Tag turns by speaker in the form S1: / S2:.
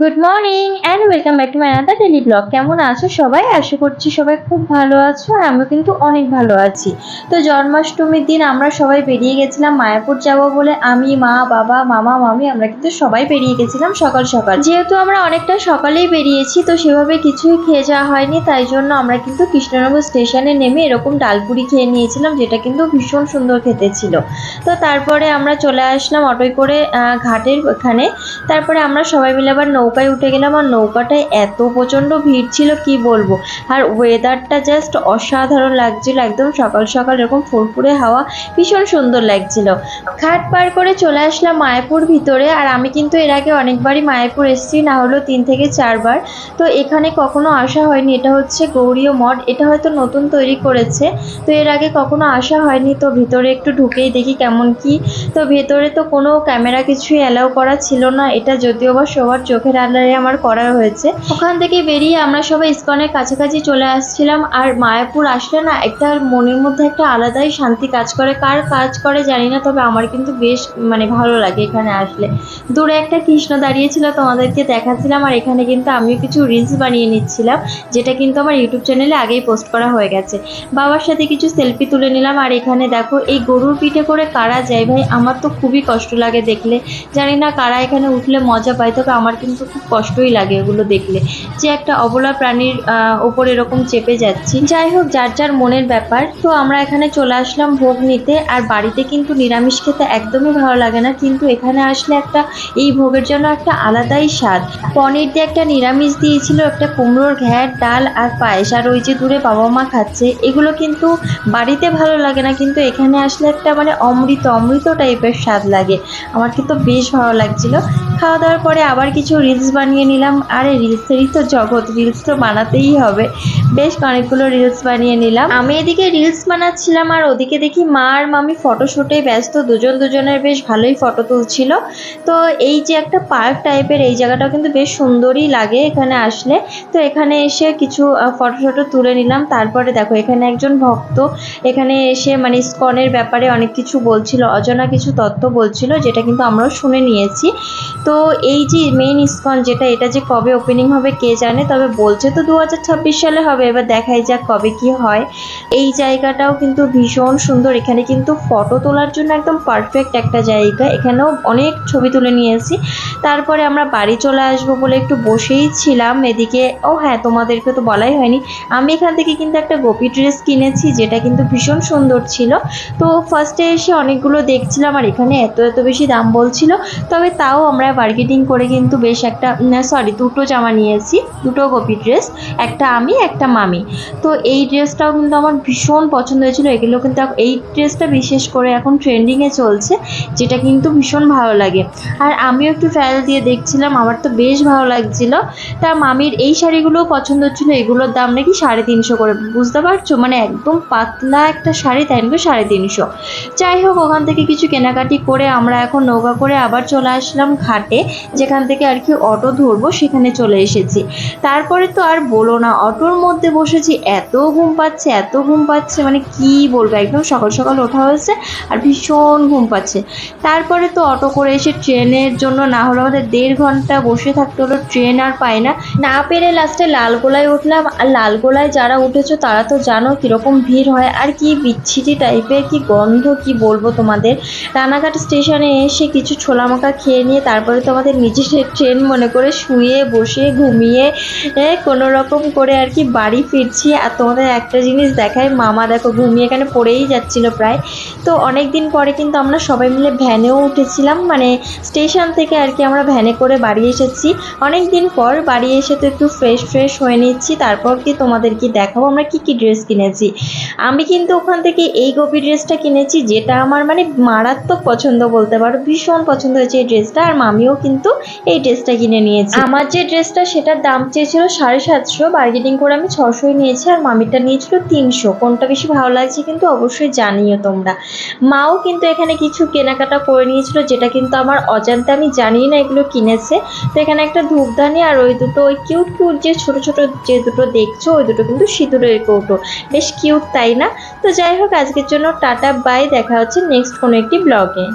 S1: Good morning and welcome back to my another daily blog. কেমন আছো সবাই? আশা করছি সবাই খুব ভালো আছো, আর আমিও কিন্তু অনেক ভালো আছি। তো জন্মাষ্টমীর দিন আমরা সবাই বেরিয়ে গেছিলাম মায়াপুর যাব বলে। আমি, মা, বাবা, মামা, মামি আমরা কিন্তু সবাই বেরিয়ে গেছিলাম সকাল সকাল। যেহেতু আমরা অনেকটা সকালেই বেরিয়েছি, তো সেভাবে কিছুই খেয়ে যাওয়া হয়নি, তাই জন্য আমরা কিন্তু কৃষ্ণনগর স্টেশনে নেমে এরকম ডালপুরি খেয়ে নিয়েছিলাম, যেটা কিন্তু ভীষণ সুন্দর খেতে ছিল। তো তারপরে আমরা চলে আসলাম অটোয় করে ঘাটের ওখানে। তারপরে আমরা সবাই মিলে আবার নৌকায় উঠে গেলাম, আর নৌকাটায় এত প্রচণ্ড ভিড় ছিল কি বলবো। আর ওয়েদারটা জাস্ট অসাধারণ লাগছিল, একদম সকাল সকাল এরকম ফুরফুরে হাওয়া, ভীষণ সুন্দর লাগছিল। ঘাট পার করে চলে আসলাম মায়াপুর ভিতরে। আর আমি কিন্তু এর আগে অনেকবারই মায়াপুর এসেছি, না হলেও 3 থেকে 4 বার। তো এখানে কখনো আসা হয়নি। এটা হচ্ছে গৌরীয় মঠ, এটা হয়তো নতুন তৈরি করেছে, তো এর আগে কখনো আসা হয়নি। তো ভিতরে একটু ঢুকেই দেখি কেমন কি। তো ভেতরে তো কোনো ক্যামেরা কিছুই অ্যালাউ করা ছিল না, এটা যদিও বা সবার চোখের আড়ালে আমার করা হয়েছে। ওখান থেকে বেরিয়ে আমরা সবাই ইসকনের কাছাকাছি চলে আসছিলাম। আর মায়াপুর আসলে না একটা মনের মধ্যে একটা আলাদাই শান্তি কাজ করে, কার কাজ করে জানি না, তবে আমার কিন্তু বেশ ভালো লাগে এখানে আসলে। দূরে একটা কৃষ্ণ দাঁড়িয়েছিল, তোমাদেরকে দেখাচ্ছিলাম, আর এখানে কিন্তু আমিও কিছু রিলস বানিয়ে নিচ্ছিলাম, যেটা কিন্তু আমার ইউটিউব চ্যানেলে আগেই পোস্ট করা হয়ে গেছে। বাবার সাথে কিছু সেলফি তুলে নিলাম। আর এখানে দেখো এই গরুর পিঠে করে কারা যায় ভাই, আমার তো খুবই কষ্ট লাগে দেখলে। জানি না কারা এখানে উঠলে মজা পায়, তবে আমার কিন্তু খুব কষ্টই লাগে এগুলো দেখলে, যে একটা অবলা প্রাণীর ওপর এরকম চেপে যাচ্ছি। যাই হোক, যার যার মনের ব্যাপার। তো আমরা এখানে চলে আসলাম ভোগ নিতে। আর বাড়িতে কিন্তু নিরামিষ খেতে একদমই ভালো লাগে না, কিন্তু এখানে আসলে একটা এই ভোগের জন্য একটা আলাদাই স্বাদ। পনির দিয়ে একটা নিরামিষ দিয়েছিল, একটা কুমড়োর ঘ্যাট, ডাল আর পায়েস, আর ওই যে দূরে বাবা মা খাচ্ছে, এগুলো কিন্তু বাড়িতে ভালো লাগে না, কিন্তু এখানে আসলে একটা অমৃত অমৃত টাইপের স্বাদ লাগে। আমার কিন্তু বেশ ভালো লাগছিল। খাওয়া দাওয়ার পরে আবার কিছু রিলস বানিয়ে নিলাম। আরে রিলসেরই তো জগৎ, রিলস তো বানাতেই হবে। বেশ অনেকগুলো রিলস বানিয়ে নিলাম। আমি এদিকে রিলস বানাচ্ছিলাম, আর ওদিকে দেখি মা আর মামি ফটোশুটে ব্যস্ত, দুজনের বেশ ভালোই ফটো তুলছিল। তো এই যে একটা পার্ক টাইপের, এই জায়গাটাও কিন্তু বেশ সুন্দরই লাগে এখানে আসলে। তো এখানে এসে কিছু ফটো তুলে নিলাম। তারপরে দেখো এখানে একজন ভক্ত এখানে এসে ইসকনের ব্যাপারে অনেক কিছু বলছিল, অজানা কিছু তথ্য বলছিল, যেটা কিন্তু আমরাও শুনে নিয়েছি। তো এই যে মেইন ইসকন যেটা, এটা যে কবে ওপেনিং হবে কে জানে, তবে বলছে তো 2026 সালে হবে, এবার দেখাই যাক কবে কি হয়। এই জায়গাটাও কিন্তু ভীষণ সুন্দর, এখানে কিন্তু ফটো তোলার জন্য একদম পারফেক্ট একটা জায়গা। এখানেও অনেক ছবি তুলে নিয়েছি। তারপরে আমরা বাড়ি চলে আসবো বলে একটু বসেই ছিলাম এদিকে। ও হ্যাঁ, তোমাদেরকে তো বলাই হয়নি, আমি এখান থেকে কিন্তু একটা গোপী ড্রেস কিনেছি, যেটা কিন্তু ভীষণ সুন্দর ছিল। তো ফার্স্টে এসে অনেকগুলো দেখছিলাম, আর এখানে এত বেশি দাম বলছিল, তবে তাও আমরা বার্গেনিং করে কিন্তু বেশ একটা দুটো জামা নিয়েছি, দুটো গোপী ড্রেস, একটা আমি একটা মামি। তো এই ড্রেসটাও কিন্তু আমার ভীষণ পছন্দ হয়েছিল। এগুলো কিন্তু এই ড্রেসটা বিশেষ করে এখন ট্রেন্ডিংয়ে চলছে, যেটা কিন্তু ভীষণ ভালো লাগে। আর আমিও একটু ট্রায়াল দিয়ে দেখছিলাম, আমার তো বেশ ভালো লাগছিল। তা মামির এই শাড়িগুলোও পছন্দ হচ্ছিলো, এগুলোর দাম নাকি 350 করে, বুঝতে পারছো, একদম পাতলা একটা শাড়ি, তাই নাকি 350। যাই হোক, ওখান থেকে কিছু কেনাকাটি করে আমরা এখন নৌকা করে আবার চলে আসলাম ঘাটে, যেখান থেকে আর কি অটো ধরবো সেখানে চলে এসেছি। তারপরে তো আর বলো না, অটোর মধ্যে বসেছি, এত ঘুম পাচ্ছে কি বলবো, একদম সকাল সকাল ওঠা হয়েছে আর ভীষণ ঘুম পাচ্ছে। তারপরে তো অটো করে এসে ট্রেনের জন্য না হলো আমাদের 1.5 ঘন্টা বসে থাকতে হলো, ট্রেন আর পাই না পেরে লাস্টে লালগোলায় উঠলাম। আর লালগোলায় যারা উঠেছো তারা তো জানো কীরকম ভিড় হয়, আর কি বিচ্ছিরি টাইপের কি গন্ধ, কি বলবো তোমাদের। রানাঘাট স্টেশনে এসে কিছু ছোলা মাখা খেয়ে নিয়ে তারপরে তো আমাদের নিজের ট্রেন মনে করে শুয়ে বসে ঘুমিয়ে কোনো রকম করে আর কি বাড়ি ফিরছি। আর তোমাদের একটা জিনিস দেখায়, মামা দেখো ঘুমিয়ে এখানে পড়েই যাচ্ছিল প্রায়। তো অনেক দিন পরে কিন্তু আমরা সবাই মিলে ভ্যানেও উঠেছিলাম, স্টেশন থেকে আর কি আমরা ভ্যানে করে বাড়ি এসেছি। অনেক দিন পর বাড়ি এসে তো একটু ফ্রেশ হয়ে নিচ্ছি, তারপর কি তোমাদের কি দেখাবো আমরা কি ড্রেস কিনেছি। আমি কিন্তু ওখান থেকে এই গোপী ড্রেসটা কিনেছি, যেটা আমার মারাত্মক পছন্দ বলতে পারো, ভীষণ পছন্দ হয়েছে এই ড্রেসটা। আর মামিও কিন্তু এই ড্রেসটা কিনে নিয়েছি। আমার যে ড্রেসটা সেটার দাম চেয়েছিল 750, বার্গেনিং করে আমি 600 নিয়েছি, আর মামিটা নিয়েছিল 300। কোনটা বেশি ভালো লাগছে কিন্তু অবশ্যই জানিও তোমরা। মাও কিন্তু এখানে কিছু কেনাকাটা করে নিয়েছিল, যেটা কিন্তু আমার অজান্তে, আমি জানি না এগুলো কিনেছে। তো এখানে একটা ধূপদানি আর ওই দুটো ওই কিউট যে ছোট যে দুটো দেখছো, ওই দুটো কিন্তু সিঁদুরের কৌটো, বেশ কিউট তাই না। তো যাই হোক, আজকের জন্য টাটা বাই, দেখা হচ্ছে নেক্সট কোনো একটি ব্লগে।